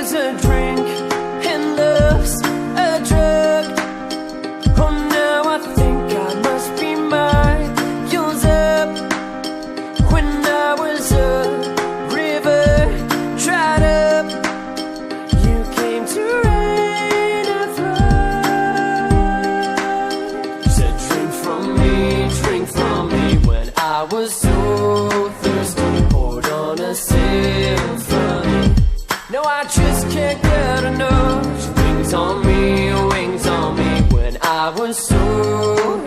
is a drink and love's a drug. Oh, now I think I must be miles up. When I was a river dried up, you came to rain and flood. Said drink from me when I was so thirsty, poured on a symphony. No, I just can't get enough. Wings on me when I was so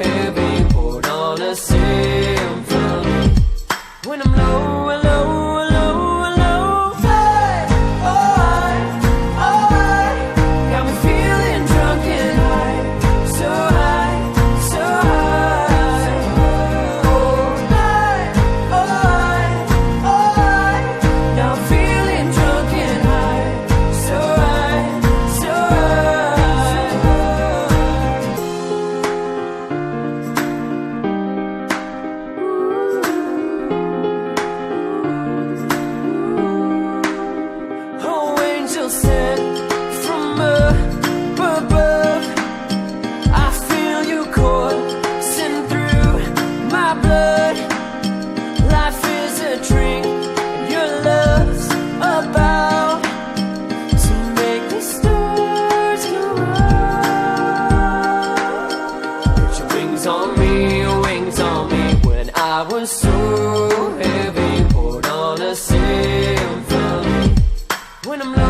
heavy, poured on a symphony. When I'm low, low, low, low, hey, oh, got me feeling drunk and high, so high, so high. Oh, now I'm feeling drunk and high, so high, so high. Oh, angel sent from above, I feel you coursing through my blood. Life is a drink, and your love's about to make the stars come out. Put your wings on me when I was so heavy, poured on a symphony. When I'm low,